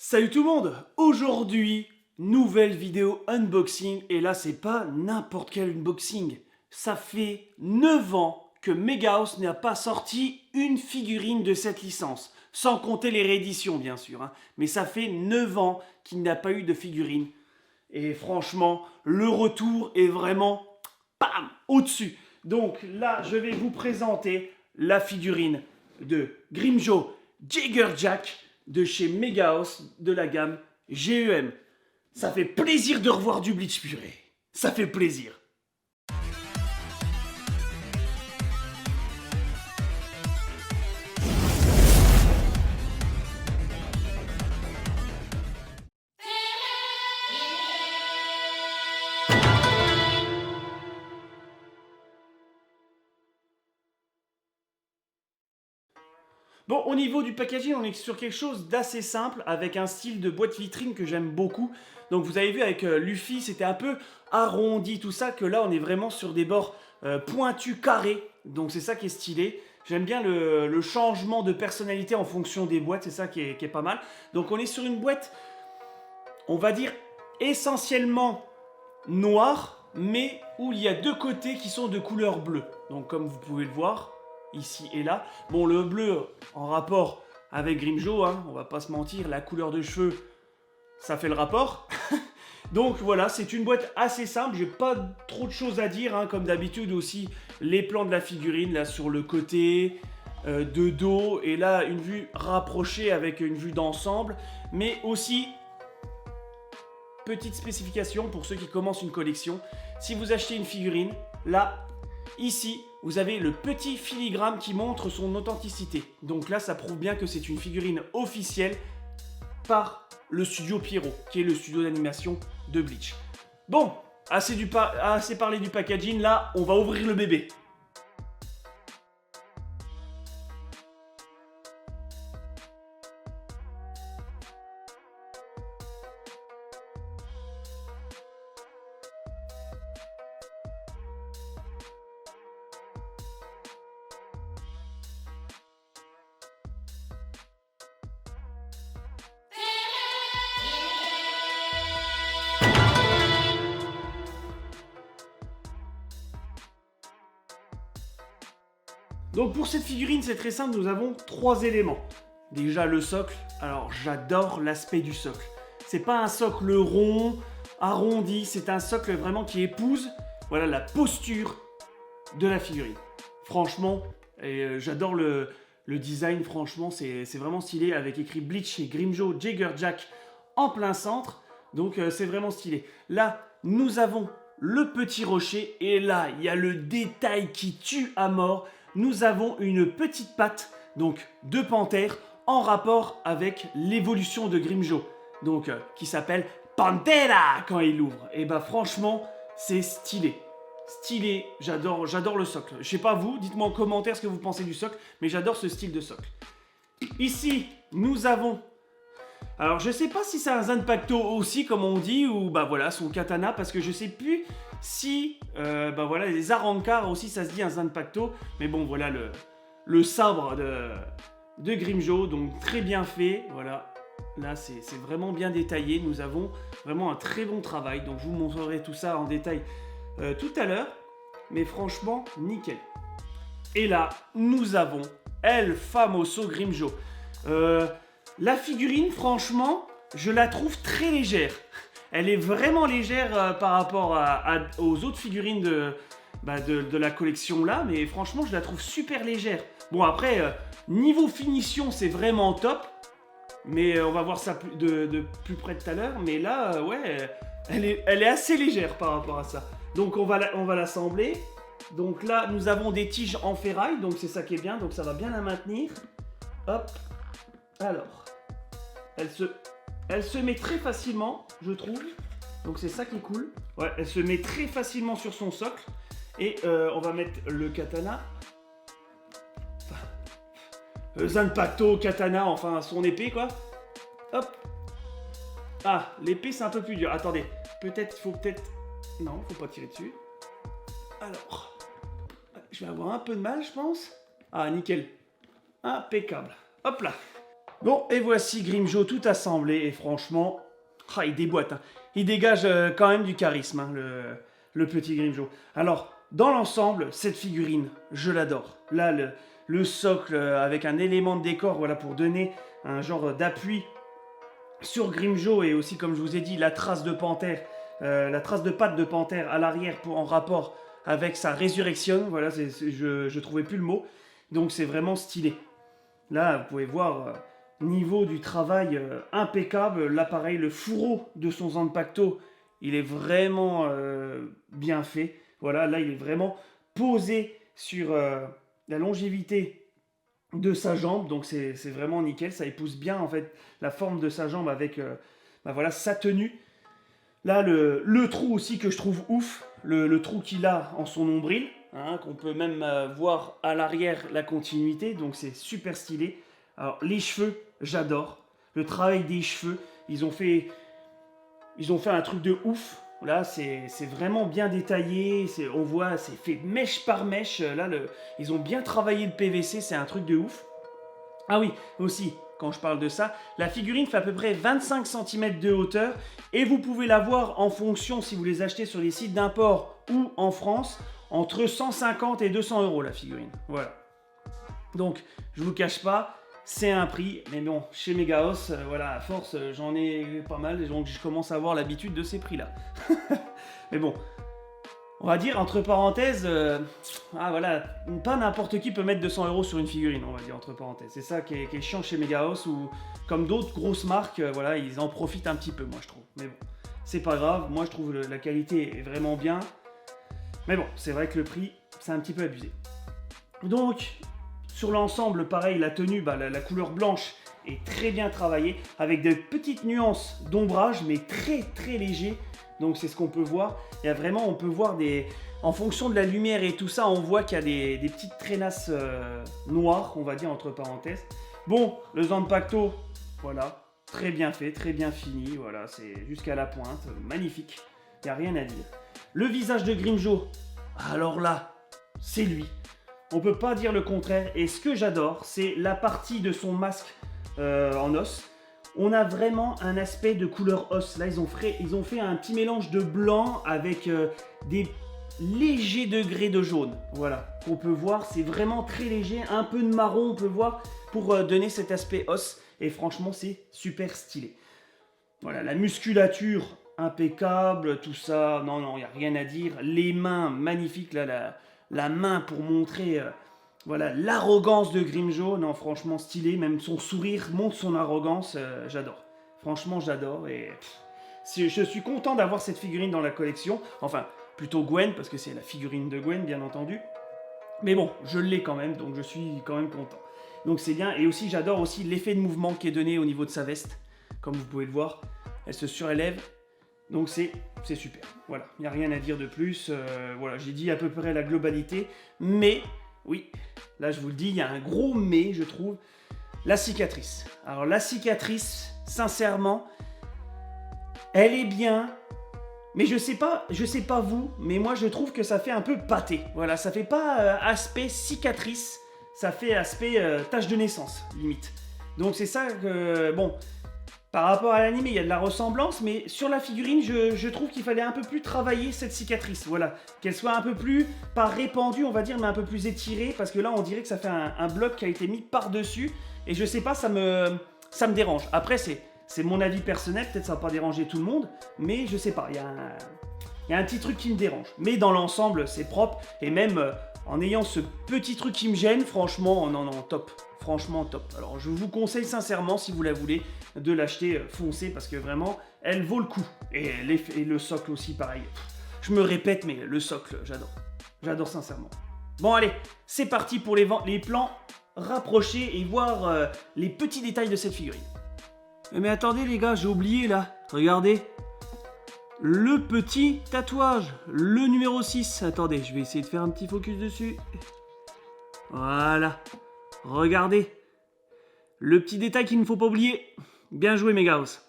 Salut tout le monde! Aujourd'hui, nouvelle vidéo unboxing, et là c'est pas n'importe quel unboxing. Ça fait 9 ans que Megahouse n'a pas sorti une figurine de cette licence. Sans compter les rééditions bien sûr, hein. Mais ça fait 9 ans qu'il n'a pas eu de figurine. Et franchement, le retour est vraiment bam, au-dessus. Donc là, je vais vous présenter la figurine de Grimjo Jaggerjack de chez Megahouse de la gamme GEM. Ça fait plaisir de revoir du Bleach purée. Ça fait plaisir. Bon, au niveau du packaging, on est sur quelque chose d'assez simple, avec un style de boîte vitrine que j'aime beaucoup. Donc vous avez vu avec Luffy, c'était un peu arrondi, tout ça, que là on est vraiment sur des bords pointus, carrés. Donc c'est ça qui est stylé. J'aime bien le changement de personnalité en fonction des boîtes, c'est ça qui est pas mal. Donc on est sur une boîte, on va dire, essentiellement noire, mais où il y a deux côtés qui sont de couleur bleue. Donc comme vous pouvez le voir, ici et là. Bon, le bleu en rapport avec Grimjo, hein, on va pas se mentir, la couleur de cheveux, ça fait le rapport. Donc voilà, c'est une boîte assez simple, j'ai pas trop de choses à dire, hein, comme d'habitude aussi, les plans de la figurine, là sur le côté, de dos, et là une vue rapprochée avec une vue d'ensemble, mais aussi, petite spécification pour ceux qui commencent une collection, si vous achetez une figurine, là, ici, vous avez le petit filigrane qui montre son authenticité. Donc là, ça prouve bien que c'est une figurine officielle par le studio Pierrot, qui est le studio d'animation de Bleach. Bon, assez parlé du packaging, là, on va ouvrir le bébé. Donc pour cette figurine, c'est très simple, nous avons trois éléments. Déjà le socle, alors j'adore l'aspect du socle. C'est pas un socle rond, arrondi, c'est un socle vraiment qui épouse, voilà, la posture de la figurine. Franchement, j'adore le design, franchement, c'est vraiment stylé, avec écrit Bleach et Grimjo Jaggerjack en plein centre, donc c'est vraiment stylé. Là, nous avons le petit rocher, et là, il y a le détail qui tue à mort. Nous avons une petite patte, donc de panthère, en rapport avec l'évolution de Grimjo, donc qui s'appelle Pantera quand il l'ouvre. Et bah franchement, c'est stylé. Stylé, j'adore le socle. Je sais pas vous, dites-moi en commentaire ce que vous pensez du socle, mais j'adore ce style de socle. Ici, nous avons... Alors je sais pas si c'est un Zanpakuto aussi, comme on dit, ou bah voilà, son katana, parce que je sais plus si, bah voilà, les Arrancar aussi, ça se dit un Zanpakuto, mais bon, voilà le sabre de Grimjo, donc très bien fait, voilà. Là, c'est vraiment bien détaillé, nous avons vraiment un très bon travail, donc je vous montrerai tout ça en détail tout à l'heure, mais franchement, nickel. Et là, nous avons El Famoso Grimjo. La figurine, franchement, je la trouve très légère. Elle est vraiment légère par rapport aux autres figurines de la collection là, mais franchement, je la trouve super légère. Bon, après, niveau finition, c'est vraiment top, mais on va voir ça de plus près tout à l'heure. Mais là, ouais, elle est assez légère par rapport à ça. Donc, on va l'assembler. Donc là, nous avons des tiges en ferraille, donc c'est ça qui est bien, donc ça va bien la maintenir. Hop. Alors, elle se met très facilement, je trouve. Donc c'est ça qui est cool. Ouais, elle se met très facilement sur son socle. Et on va mettre le katana. Zanpakuto, katana, enfin son épée quoi. Hop. Ah, l'épée c'est un peu plus dur. Attendez, faut peut-être... Non, faut pas tirer dessus. Alors, je vais avoir un peu de mal, je pense. Ah, nickel. Impeccable. Hop là. Bon, et voici Grimjo tout assemblé, et franchement, il déboîte. Hein. Il dégage quand même du charisme, hein, le petit Grimjo. Alors, dans l'ensemble, cette figurine, je l'adore. Là, le socle avec un élément de décor, voilà, pour donner un genre d'appui sur Grimjo, et aussi, comme je vous ai dit, la trace de panthère, la trace de patte de panthère à l'arrière en rapport avec sa résurrection. Voilà, je trouvais plus le mot. Donc, c'est vraiment stylé. Là, vous pouvez voir... niveau du travail impeccable, là pareil, le fourreau de son Zanpakuto, il est vraiment bien fait. Voilà, là il est vraiment posé sur la longévité de sa jambe, donc c'est vraiment nickel, ça épouse bien en fait la forme de sa jambe avec voilà, sa tenue. Là le trou aussi que je trouve ouf, le trou qu'il a en son nombril, hein, qu'on peut même voir à l'arrière la continuité, donc c'est super stylé. Alors les cheveux, j'adore. Le travail des cheveux, ils ont fait un truc de ouf. Là, c'est vraiment bien détaillé. On voit, c'est fait mèche par mèche. Là, ils ont bien travaillé le PVC, c'est un truc de ouf. Ah oui, aussi, quand je parle de ça, la figurine fait à peu près 25 cm de hauteur. Et vous pouvez la voir en fonction, si vous les achetez sur les sites d'import ou en France, entre 150 et 200 euros la figurine. Voilà. Donc, je vous cache pas, c'est un prix, mais bon, chez Megaos, voilà, à force, j'en ai pas mal, donc je commence à avoir l'habitude de ces prix-là. Mais bon, on va dire, entre parenthèses, voilà, pas n'importe qui peut mettre 200 euros sur une figurine, on va dire, entre parenthèses. C'est ça qui est chiant chez Megaos, ou comme d'autres grosses marques, voilà, ils en profitent un petit peu, moi, je trouve. Mais bon, c'est pas grave, moi, je trouve la qualité est vraiment bien. Mais bon, c'est vrai que le prix, c'est un petit peu abusé. Donc... sur l'ensemble, pareil, la tenue, la couleur blanche est très bien travaillée, avec des petites nuances d'ombrage, mais très très léger. Donc c'est ce qu'on peut voir. Il y a vraiment, on peut voir en fonction de la lumière et tout ça, on voit qu'il y a des petites traînasses noires, on va dire entre parenthèses. Bon, le Zanpakuto, voilà, très bien fait, très bien fini, voilà, c'est jusqu'à la pointe, magnifique, il n'y a rien à dire. Le visage de Grimjo, alors là, c'est lui. On peut pas dire le contraire, et ce que j'adore, c'est la partie de son masque en os. On a vraiment un aspect de couleur os. Là, ils ont fait un petit mélange de blanc avec des légers degrés de jaune. Voilà, qu'on peut voir, c'est vraiment très léger. Un peu de marron, on peut voir, pour donner cet aspect os. Et franchement, c'est super stylé. Voilà, la musculature impeccable, tout ça. Non, il n'y a rien à dire. Les mains, magnifiques, là, la main pour montrer voilà, l'arrogance de Grimjo. Non, franchement stylé, même son sourire montre son arrogance, j'adore. Franchement, j'adore, et je suis content d'avoir cette figurine dans la collection. Enfin, plutôt Gwen, parce que c'est la figurine de Gwen, bien entendu. Mais bon, je l'ai quand même, donc je suis quand même content. Donc c'est bien, et aussi j'adore aussi l'effet de mouvement qui est donné au niveau de sa veste. Comme vous pouvez le voir, elle se surélève. Donc c'est super, voilà, il n'y a rien à dire de plus, voilà, j'ai dit à peu près la globalité, mais, oui, là je vous le dis, il y a un gros mais, je trouve, la cicatrice. Alors la cicatrice, sincèrement, elle est bien, mais je sais pas vous, mais moi je trouve que ça fait un peu pâté, voilà, ça fait pas aspect cicatrice, ça fait aspect tache de naissance, limite. Donc c'est ça que, bon... Par rapport à l'anime, il y a de la ressemblance, mais sur la figurine, je trouve qu'il fallait un peu plus travailler cette cicatrice. Voilà, qu'elle soit un peu plus, pas répandue, on va dire, mais un peu plus étirée, parce que là, on dirait que ça fait un bloc qui a été mis par-dessus, et je sais pas, ça me dérange. Après, c'est mon avis personnel, peut-être ça va pas déranger tout le monde, mais je sais pas, il y a un petit truc qui me dérange. Mais dans l'ensemble, c'est propre, et même en ayant ce petit truc qui me gêne, franchement, non, top. Franchement top. Alors je vous conseille sincèrement, si vous la voulez, de l'acheter foncée, parce que vraiment, elle vaut le coup. Et le socle aussi, pareil. Je me répète, mais le socle, j'adore. J'adore sincèrement. Bon allez, c'est parti pour les plans rapprochés et voir les petits détails de cette figurine. Mais attendez les gars, j'ai oublié là. Regardez. Le petit tatouage, le numéro 6. Attendez, je vais essayer de faire un petit focus dessus. Voilà. Regardez, le petit détail qu'il ne faut pas oublier. Bien joué, Megaos.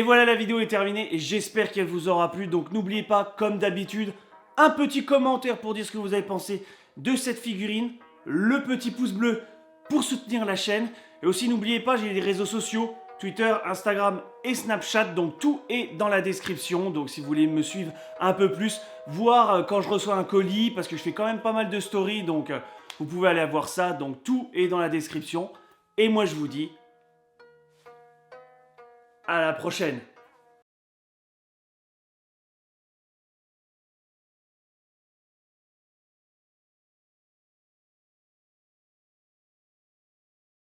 Et voilà, la vidéo est terminée et j'espère qu'elle vous aura plu. Donc n'oubliez pas, comme d'habitude, un petit commentaire pour dire ce que vous avez pensé de cette figurine, le petit pouce bleu pour soutenir la chaîne. Et aussi n'oubliez pas, j'ai les réseaux sociaux, Twitter, Instagram et Snapchat, donc tout est dans la description. Donc si vous voulez me suivre un peu plus, voir quand je reçois un colis, parce que je fais quand même pas mal de stories, donc vous pouvez aller voir ça. Donc tout est dans la description. Et moi je vous dis à la prochaine.